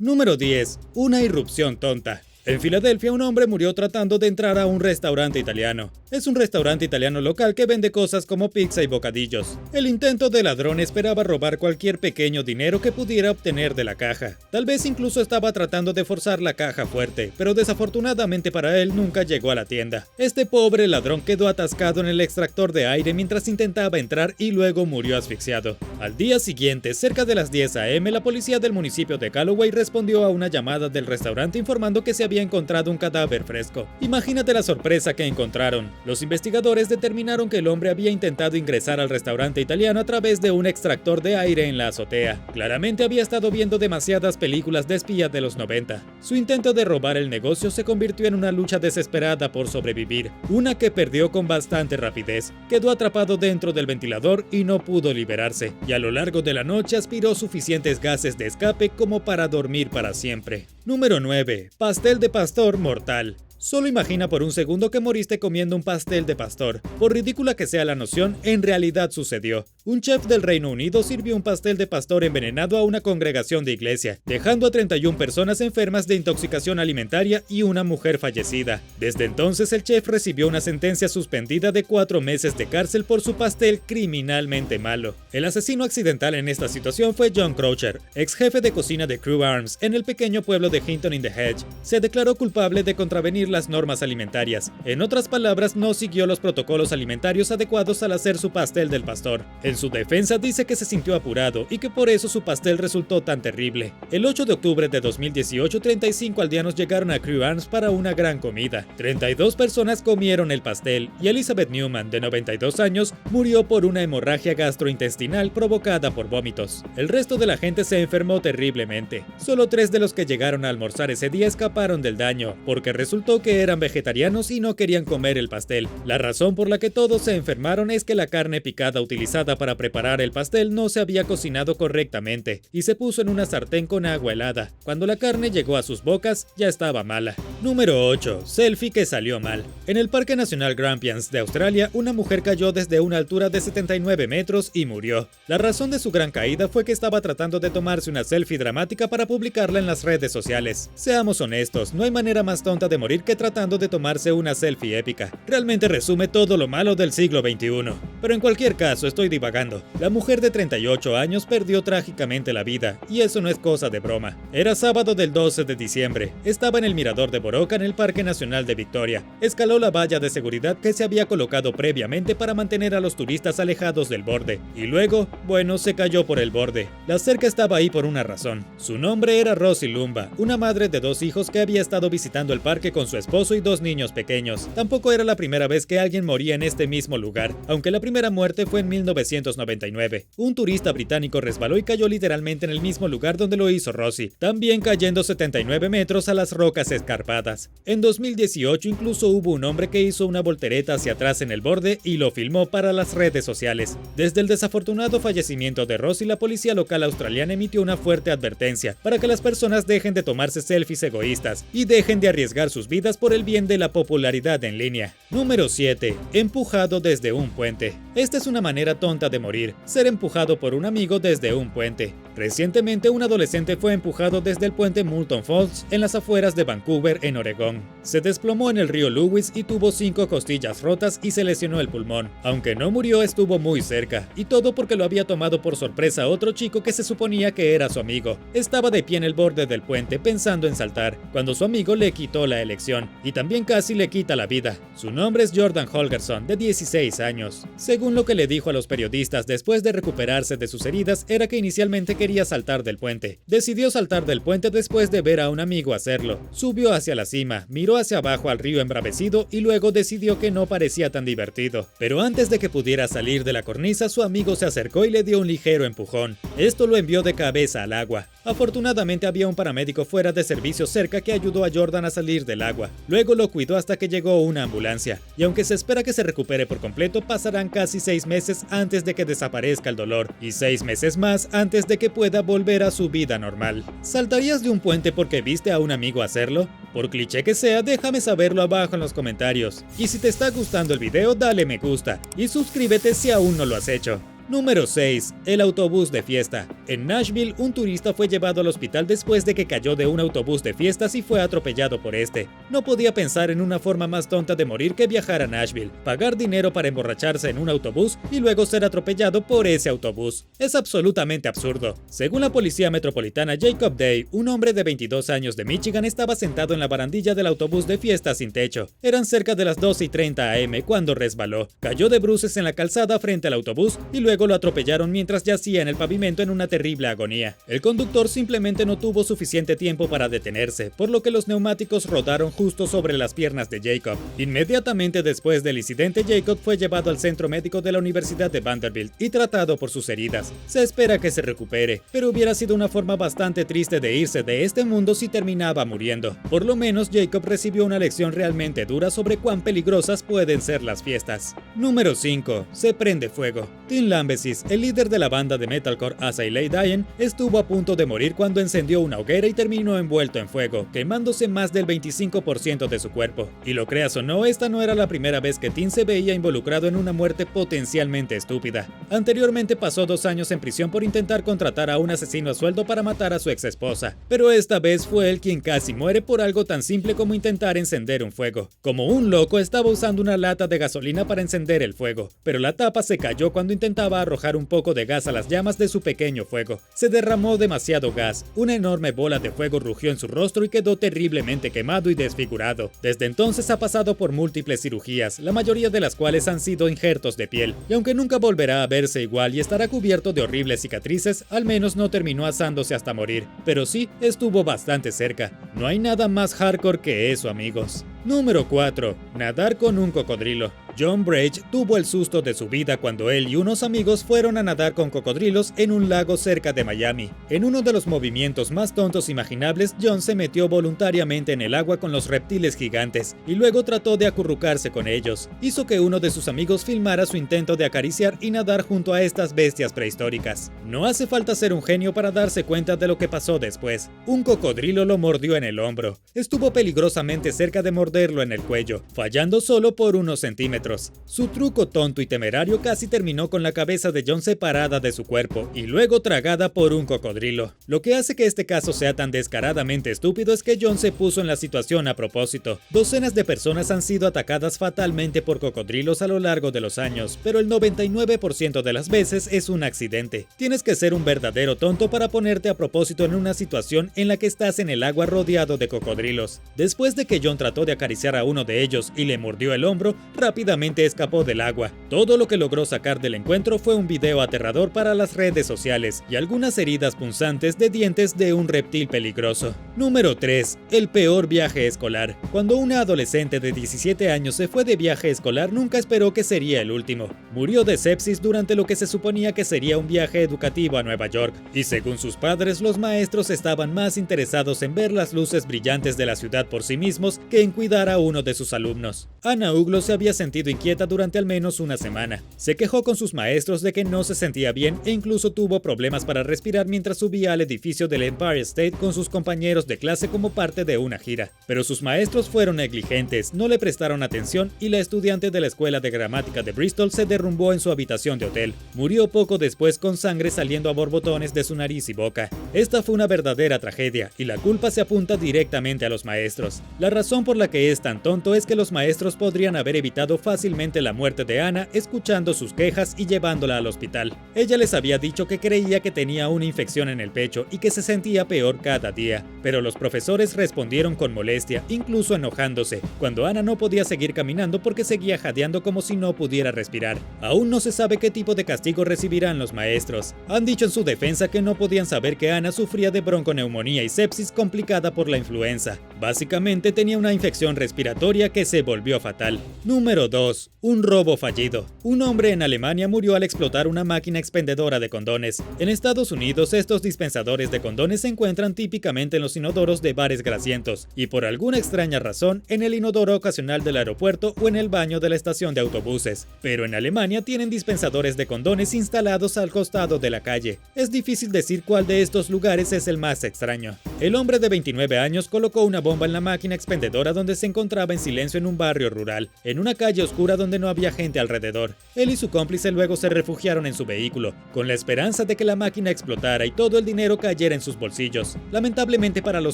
Número 10. Una irrupción tonta. En Filadelfia, un hombre murió tratando de entrar a un restaurante italiano. Es un restaurante italiano local que vende cosas como pizza y bocadillos. El intento del ladrón esperaba robar cualquier pequeño dinero que pudiera obtener de la caja. Tal vez incluso estaba tratando de forzar la caja fuerte, pero desafortunadamente para él nunca llegó a la tienda. Este pobre ladrón quedó atascado en el extractor de aire mientras intentaba entrar y luego murió asfixiado. Al día siguiente, cerca de las 10 a.m., la policía del municipio de Callaway respondió a una llamada del restaurante informando que se había encontrado un cadáver fresco. Imagínate la sorpresa que encontraron. Los investigadores determinaron que el hombre había intentado ingresar al restaurante italiano a través de un extractor de aire en la azotea. Claramente había estado viendo demasiadas películas de espías de los 90. Su intento de robar el negocio se convirtió en una lucha desesperada por sobrevivir, una que perdió con bastante rapidez. Quedó atrapado dentro del ventilador y no pudo liberarse, y a lo largo de la noche aspiró suficientes gases de escape como para dormir para siempre. Número 9. Pastel de pastor mortal. Solo imagina por un segundo que moriste comiendo un pastel de pastor. Por ridícula que sea la noción, en realidad sucedió. Un chef del Reino Unido sirvió un pastel de pastor envenenado a una congregación de iglesia, dejando a 31 personas enfermas de intoxicación alimentaria y una mujer fallecida. Desde entonces, el chef recibió una sentencia suspendida de 4 meses de cárcel por su pastel criminalmente malo. El asesino accidental en esta situación fue John Croucher, ex jefe de cocina de Crew Arms en el pequeño pueblo de Hinton-in-the-Hedge. Se declaró culpable de contravenir las normas alimentarias. En otras palabras, no siguió los protocolos alimentarios adecuados al hacer su pastel del pastor. En su defensa dice que se sintió apurado y que por eso su pastel resultó tan terrible. El 8 de octubre de 2018, 35 aldeanos llegaron a Crew Arms para una gran comida. 32 personas comieron el pastel y Elizabeth Newman, de 92 años, murió por una hemorragia gastrointestinal provocada por vómitos. El resto de la gente se enfermó terriblemente. Solo 3 de los que llegaron a almorzar ese día escaparon del daño, porque resultó que eran vegetarianos y no querían comer el pastel. La razón por la que todos se enfermaron es que la carne picada utilizada para preparar el pastel no se había cocinado correctamente y se puso en una sartén con agua helada. Cuando la carne llegó a sus bocas, ya estaba mala. Número 8. Selfie que salió mal. En el Parque Nacional Grampians de Australia, una mujer cayó desde una altura de 79 metros y murió. La razón de su gran caída fue que estaba tratando de tomarse una selfie dramática para publicarla en las redes sociales. Seamos honestos, no hay manera más tonta de morir que tratando de tomarse una selfie épica. Realmente resume todo lo malo del siglo XXI. Pero en cualquier caso, estoy divagando. La mujer de 38 años perdió trágicamente la vida, y eso no es cosa de broma. Era sábado del 12 de diciembre. Estaba en el mirador de Boroka en el Parque Nacional de Victoria. Escaló la valla de seguridad que se había colocado previamente para mantener a los turistas alejados del borde. Y luego, bueno, se cayó por el borde. La cerca estaba ahí por una razón. Su nombre era Rosie Lumba, una madre de 2 hijos que había estado visitando el parque con su esposo y 2 niños pequeños. Tampoco era la primera vez que alguien moría en este mismo lugar, aunque la primera muerte fue en 1999. Un turista británico resbaló y cayó literalmente en el mismo lugar donde lo hizo Rosie, también cayendo 79 metros a las rocas escarpadas. En 2018 incluso hubo un hombre que hizo una voltereta hacia atrás en el borde y lo filmó para las redes sociales. Desde el desafortunado fallecimiento de Rosie, la policía local australiana emitió una fuerte advertencia para que las personas dejen de tomarse selfies egoístas y dejen de arriesgar sus vidas por el bien de la popularidad en línea. Número 7. Empujado desde un puente. Esta es una manera tonta de morir, ser empujado por un amigo desde un puente. Recientemente un adolescente fue empujado desde el puente Moulton Falls en las afueras de Vancouver, en Oregón. Se desplomó en el río Lewis y tuvo 5 costillas rotas y se lesionó el pulmón. Aunque no murió, estuvo muy cerca, y todo porque lo había tomado por sorpresa otro chico que se suponía que era su amigo. Estaba de pie en el borde del puente pensando en saltar, cuando su amigo le quitó la elección, y también casi le quita la vida. Su nombre es Jordan Holgerson, de 16 años. Según lo que le dijo a los periodistas después de recuperarse de sus heridas, era que inicialmente quería saltar del puente. Decidió saltar del puente después de ver a un amigo hacerlo. Subió hacia la cima, miró hacia abajo al río embravecido y luego decidió que no parecía tan divertido. Pero antes de que pudiera salir de la cornisa, su amigo se acercó y le dio un ligero empujón. Esto lo envió de cabeza al agua. Afortunadamente había un paramédico fuera de servicio cerca que ayudó a Jordan a salir del agua. Luego lo cuidó hasta que llegó una ambulancia. Y aunque se espera que se recupere por completo, pasarán casi 6 meses antes de que desaparezca el dolor. Y 6 meses más antes de que pueda volver a su vida normal. ¿Saltarías de un puente porque viste a un amigo hacerlo? Por cliché que sea, déjame saberlo abajo en los comentarios. Y si te está gustando el video, dale me gusta. Y suscríbete si aún no lo has hecho. Número 6. El autobús de fiesta. En Nashville, un turista fue llevado al hospital después de que cayó de un autobús de fiestas y fue atropellado por este. No podía pensar en una forma más tonta de morir que viajar a Nashville, pagar dinero para emborracharse en un autobús y luego ser atropellado por ese autobús. Es absolutamente absurdo. Según la policía metropolitana, Jacob Day, un hombre de 22 años de Michigan, estaba sentado en la barandilla del autobús de fiestas sin techo. Eran cerca de las 12:30 am cuando resbaló. Cayó de bruces en la calzada frente al autobús y luego lo atropellaron mientras yacía en el pavimento en una terrible agonía. El conductor simplemente no tuvo suficiente tiempo para detenerse, por lo que los neumáticos rodaron justo sobre las piernas de Jacob. Inmediatamente después del incidente, Jacob fue llevado al centro médico de la Universidad de Vanderbilt y tratado por sus heridas. Se espera que se recupere, pero hubiera sido una forma bastante triste de irse de este mundo si terminaba muriendo. Por lo menos Jacob recibió una lección realmente dura sobre cuán peligrosas pueden ser las fiestas. Número 5. Se prende fuego. Tim Lambesis, el líder de la banda de metalcore As I Lay Dying, estuvo a punto de morir cuando encendió una hoguera y terminó envuelto en fuego, quemándose más del 25% de su cuerpo. Y lo creas o no, esta no era la primera vez que Tim se veía involucrado en una muerte potencialmente estúpida. Anteriormente pasó 2 años en prisión por intentar contratar a un asesino a sueldo para matar a su exesposa, pero esta vez fue él quien casi muere por algo tan simple como intentar encender un fuego. Como un loco, estaba usando una lata de gasolina para encender el fuego, pero la tapa se cayó cuando intentaba arrojar un poco de gas a las llamas de su pequeño fuego. Se derramó demasiado gas, una enorme bola de fuego rugió en su rostro y quedó terriblemente quemado y desfigurado. Desde entonces ha pasado por múltiples cirugías, la mayoría de las cuales han sido injertos de piel, y aunque nunca volverá a verse igual y estará cubierto de horribles cicatrices, al menos no terminó asándose hasta morir, pero sí estuvo bastante cerca. No hay nada más hardcore que eso, amigos. Número 4. Nadar con un cocodrilo. John Brage tuvo el susto de su vida cuando él y unos amigos fueron a nadar con cocodrilos en un lago cerca de Miami. En uno de los movimientos más tontos imaginables, John se metió voluntariamente en el agua con los reptiles gigantes y luego trató de acurrucarse con ellos. Hizo que uno de sus amigos filmara su intento de acariciar y nadar junto a estas bestias prehistóricas. No hace falta ser un genio para darse cuenta de lo que pasó después. Un cocodrilo lo mordió en el hombro. Estuvo peligrosamente cerca de morderlo en el cuello, fallando solo por unos centímetros. Su truco tonto y temerario casi terminó con la cabeza de John separada de su cuerpo y luego tragada por un cocodrilo. Lo que hace que este caso sea tan descaradamente estúpido es que John se puso en la situación a propósito. Docenas de personas han sido atacadas fatalmente por cocodrilos a lo largo de los años, pero el 99% de las veces es un accidente. Tienes que ser un verdadero tonto para ponerte a propósito en una situación en la que estás en el agua rodeado de cocodrilos. Después de que John trató de acariciar a uno de ellos y le mordió el hombro, rápidamente escapó del agua. Todo lo que logró sacar del encuentro fue un video aterrador para las redes sociales y algunas heridas punzantes de dientes de un reptil peligroso. Número 3. El peor viaje escolar. Cuando una adolescente de 17 años se fue de viaje escolar, nunca esperó que sería el último. Murió de sepsis durante lo que se suponía que sería un viaje educativo a Nueva York, y según sus padres, los maestros estaban más interesados en ver las luces brillantes de la ciudad por sí mismos que en cuidar a uno de sus alumnos. Ana Uglo se había sentido inquieta durante al menos una semana. Se quejó con sus maestros de que no se sentía bien e incluso tuvo problemas para respirar mientras subía al edificio del Empire State con sus compañeros de clase como parte de una gira. Pero sus maestros fueron negligentes, no le prestaron atención y la estudiante de la escuela de gramática de Bristol se derrumbó en su habitación de hotel. Murió poco después con sangre saliendo a borbotones de su nariz y boca. Esta fue una verdadera tragedia y la culpa se apunta directamente a los maestros. La razón por la que es tan tonto es que los maestros podrían haber evitado fácilmente la muerte de Ana escuchando sus quejas y llevándola al hospital. Ella les había dicho que creía que tenía una infección en el pecho y que se sentía peor cada día, pero los profesores respondieron con molestia, incluso enojándose, cuando Ana no podía seguir caminando porque seguía jadeando como si no pudiera respirar. Aún no se sabe qué tipo de castigo recibirán los maestros. Han dicho en su defensa que no podían saber que Ana sufría de bronconeumonía y sepsis complicada por la influenza. Básicamente tenía una infección respiratoria que se volvió fatal. Número 2. Un robo fallido. Un hombre en Alemania murió al explotar una máquina expendedora de condones. En Estados Unidos, estos dispensadores de condones se encuentran típicamente en los inodoros de bares grasientos y por alguna extraña razón en el inodoro ocasional del aeropuerto o en el baño de la estación de autobuses. Pero en Alemania tienen dispensadores de condones instalados al costado de la calle. Es difícil decir cuál de estos lugares es el más extraño. El hombre de 29 años colocó una bomba bomba en la máquina expendedora donde se encontraba en silencio en un barrio rural, en una calle oscura donde no había gente alrededor. Él y su cómplice luego se refugiaron en su vehículo, con la esperanza de que la máquina explotara y todo el dinero cayera en sus bolsillos. Lamentablemente para los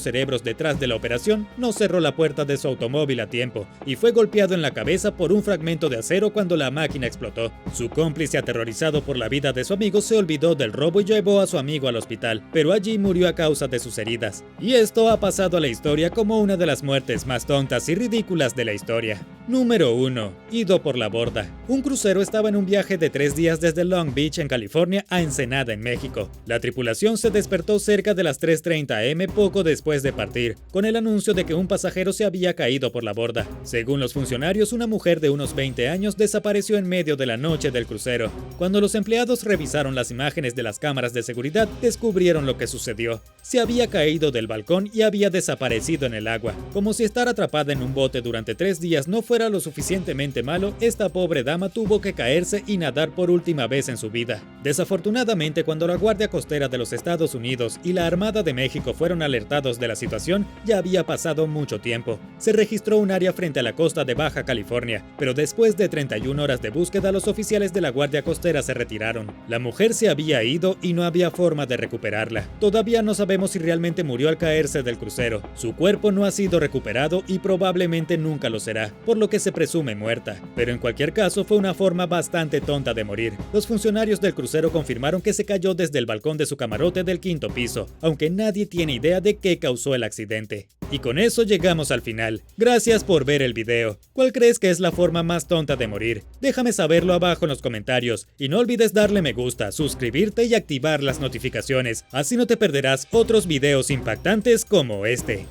cerebros detrás de la operación, no cerró la puerta de su automóvil a tiempo y fue golpeado en la cabeza por un fragmento de acero cuando la máquina explotó. Su cómplice, aterrorizado por la vida de su amigo, se olvidó del robo y llevó a su amigo al hospital, pero allí murió a causa de sus heridas. Y esto ha pasado a la historia como una de las muertes más tontas y ridículas de la historia. Número 1. Ido por la borda. Un crucero estaba en un viaje de 3 días desde Long Beach, en California, a Ensenada, en México. La tripulación se despertó cerca de las 3:30 am poco después de partir, con el anuncio de que un pasajero se había caído por la borda. Según los funcionarios, una mujer de unos 20 años desapareció en medio de la noche del crucero. Cuando los empleados revisaron las imágenes de las cámaras de seguridad, descubrieron lo que sucedió. Se había caído del balcón y había desaparecido en el agua. Como si estar atrapada en un bote durante 3 días no fuera lo suficientemente malo, esta pobre dama tuvo que caerse y nadar por última vez en su vida. Desafortunadamente, cuando la Guardia Costera de los Estados Unidos y la Armada de México fueron alertados de la situación, ya había pasado mucho tiempo. Se registró un área frente a la costa de Baja California, pero después de 31 horas de búsqueda, los oficiales de la Guardia Costera se retiraron. La mujer se había ido y no había forma de recuperarla. Todavía no sabemos si realmente murió al caerse del crucero. Su cuerpo no ha sido recuperado y probablemente nunca lo será, por lo que se presume muerta. Pero en cualquier caso, fue una forma bastante tonta de morir. Los funcionarios del crucero confirmaron que se cayó desde el balcón de su camarote del 5º piso, aunque nadie tiene idea de qué causó el accidente. Y con eso llegamos al final. Gracias por ver el video. ¿Cuál crees que es la forma más tonta de morir? Déjame saberlo abajo en los comentarios. Y no olvides darle me gusta, suscribirte y activar las notificaciones. Así no te perderás otros videos impactantes como este.